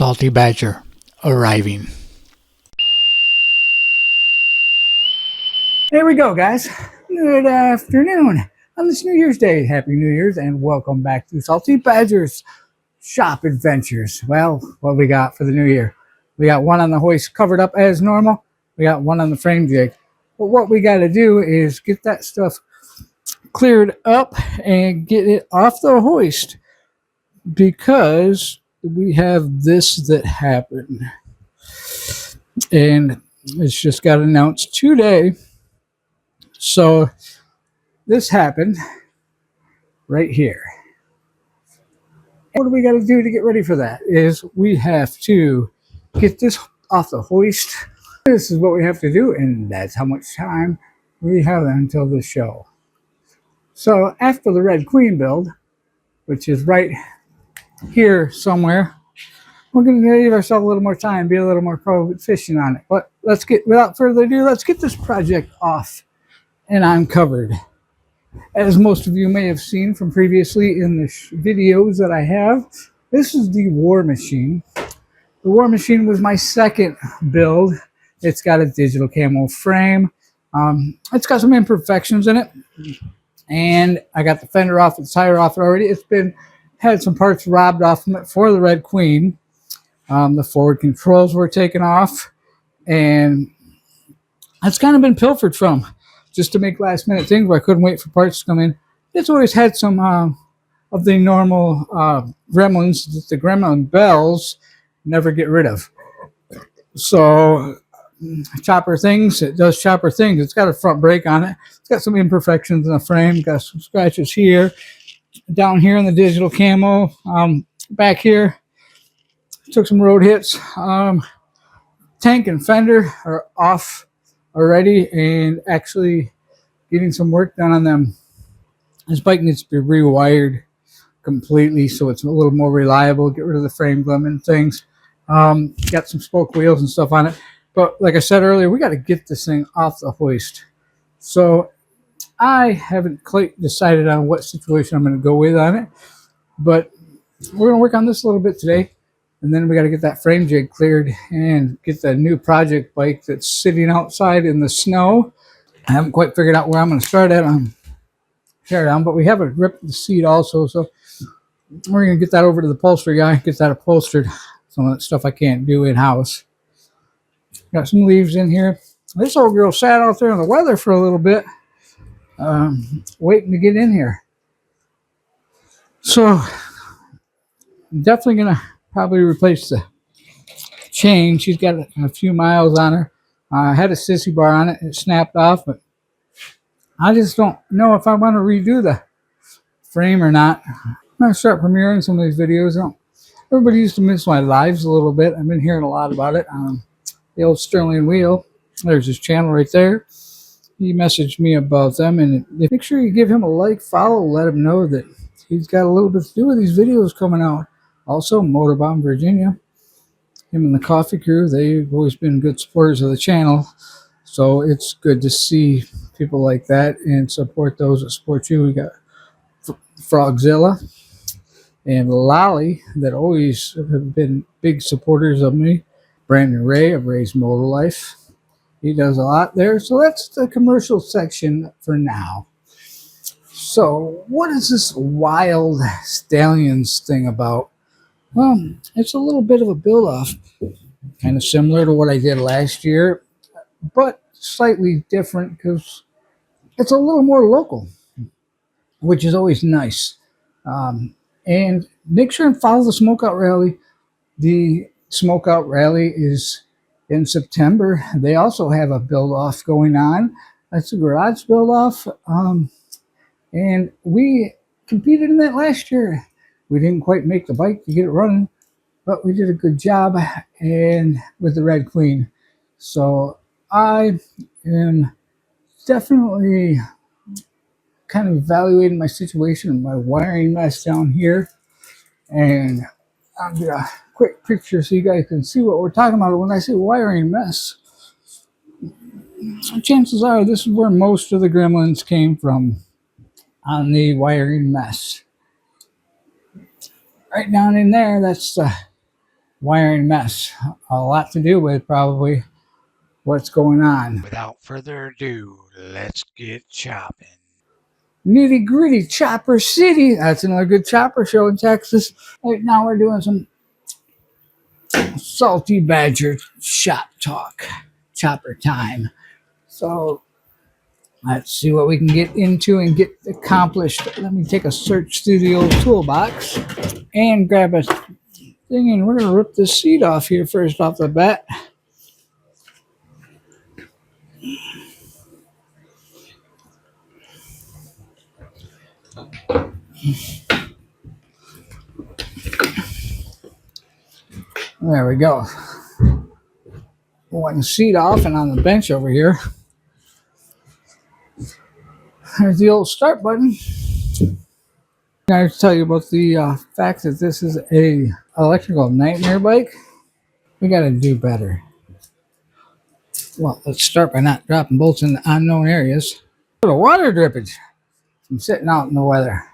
Salty Badger arriving. There we go, guys. Good afternoon on this New Year's Day. Happy New Year's and welcome back to Salty Badger's Shop Adventures. Well, what we got for the new year? We got one on the hoist covered up as normal. We got one on the frame jig. But what we got to do is get that stuff cleared up and get it off the hoist, because we have this that happened, and it's just got announced today. So this happened right here. What do we got to do to get ready for that is we have to get this off the hoist. This is what we have to do, and that's how much time we have until the show. So after the Red Queen build, which is right here somewhere, we're going to give ourselves a little more time, be a little more proficient on it. But let's get, without further ado, let's get this project off and uncovered. As most of you may have seen from previously in the videos that I have, this is the War Machine. The War Machine was my second build. It's got a digital camo frame. It's got some imperfections in it. And I got the fender off, the tire off already. It's been had some parts robbed off from it for the Red Queen. The forward controls were taken off, and it's kind of been pilfered from, just to make last minute things where I couldn't wait for parts to come in. It's always had some of the normal gremlins that the gremlin bells never get rid of. So chopper things, it does chopper things. It's got a front brake on it. It's got some imperfections in the frame, got some scratches here, down here in the digital camo, back here took some road hits. Tank and fender are off already and actually getting some work done on them. This bike needs to be rewired completely so it's a little more reliable. Get rid of the frame glum and things. Got some spoke wheels and stuff on it. But like I said earlier, we got to get this thing off the hoist. So I haven't quite decided on what situation I'm going to go with on it. But we're going to work on this a little bit today. And then we got to get that frame jig cleared and get that new project bike that's sitting outside in the snow. I haven't quite figured out where I'm going to start at on tear down, but we have a rip the seat also. So we're going to get that over to the upholstery guy, get that upholstered. Some of that stuff I can't do in-house. Got some leaves in here. This old girl sat out there in the weather for a little bit, waiting to get in here. So definitely going to probably replace the chain. She's got a few miles on her. I had a sissy bar on it. It snapped off, but I just don't know if I want to redo the frame or not. I'm going to start premiering some of these videos. Everybody used to miss my lives a little bit. I've been hearing a lot about it. The old Sterling Wheel. There's his channel right there. He messaged me about them, and make sure you give him a like, follow, let him know that he's got a little bit to do with these videos coming out. Also, Motorbomb Virginia, him and the Coffee Crew, they've always been good supporters of the channel. So it's good to see people like that and support those that support you. We got Frogzilla and Lolly that always have been big supporters of me. Brandon Ray of Ray's Motor Life. He does a lot there. So that's the commercial section for now. So what is this Wild Stallions thing about? Well, it's a little bit of a build-off. Kind of similar to what I did last year, but slightly different because it's a little more local, which is always nice. And make sure and follow the Smokeout Rally. The Smokeout Rally is in September. They also have a build-off going on. That's a garage build-off. And we competed in that last year. We didn't quite make the bike to get it running, but we did a good job and with the Red Queen. So I am definitely kind of evaluating my situation, my wiring mess down here. And I'll do a quick picture so you guys can see what we're talking about. When I say wiring mess, chances are this is where most of the gremlins came from on the wiring mess. Right down in there, that's the wiring mess. A lot to do with probably what's going on. Without further ado, let's get chopping. Nitty Gritty Chopper City. That's another good chopper show in Texas. Right now we're doing some Salty Badger shop talk. Chopper time. So let's see what we can get into and get accomplished. Let me take a search through the old toolbox and grab a thing, and we're going to rip this seat off here first off the bat. There we go. One seat off, and on the bench over here, there's the old start button. I have to tell you about the fact that this is a electrical nightmare bike. We got to do better. Well, let's start by not dropping bolts in the unknown areas. The water drippage from sitting out in the weather.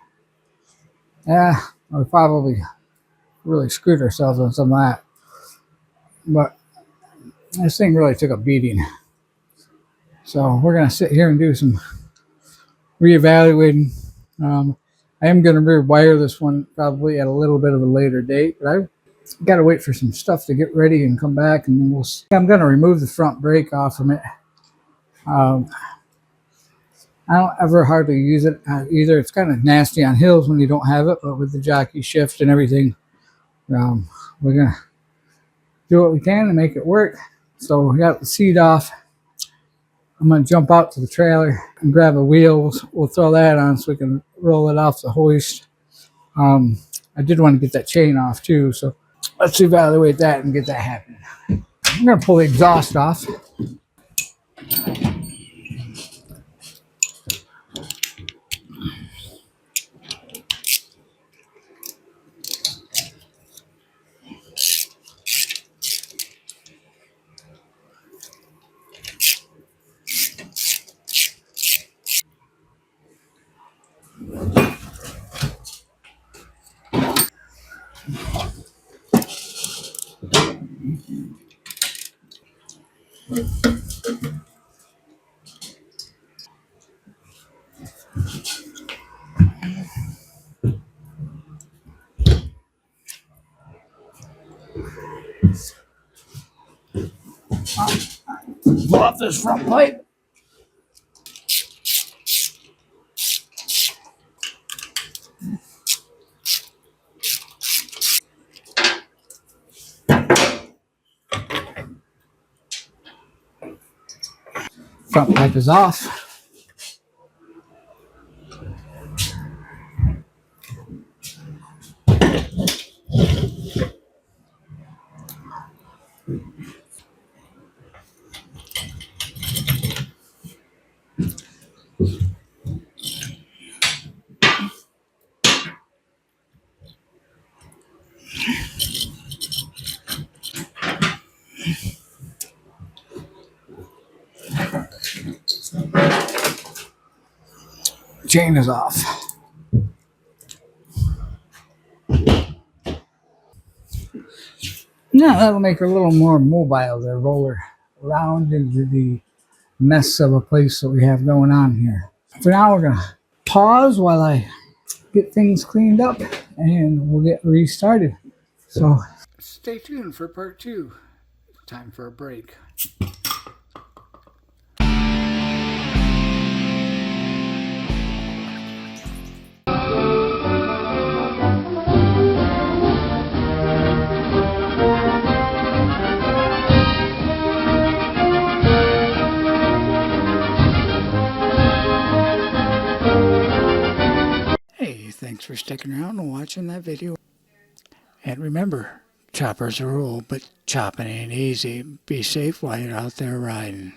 Yeah, we probably really screwed ourselves on some of that. But this thing really took a beating. So we're going to sit here and do some reevaluating. I am going to rewire this one probably at a little bit of a later date, but I've got to wait for some stuff to get ready and come back, and then we'll see. I'm going to remove the front brake off from it. I don't ever hardly use it either. It's kind of nasty on hills when you don't have it, but with the jockey shift and everything, we're going to do what we can to make it work. So we got the seat off. I'm going to jump out to the trailer and grab a wheel. We'll throw that on so we can roll it off the hoist. I did want to get that chain off too, so let's evaluate that and get that happening. I'm going to pull the exhaust off. Pull off this front pipe. Front pipe is off. Chain is off. Now that'll make her a little more mobile to roll her around into the mess of a place that we have going on here. For now, we're going to pause while I get things cleaned up and we'll get restarted. So stay tuned for part 2. Time for a break. Thanks for sticking around and watching that video. And remember, choppers are rule, but chopping ain't easy. Be safe while you're out there riding.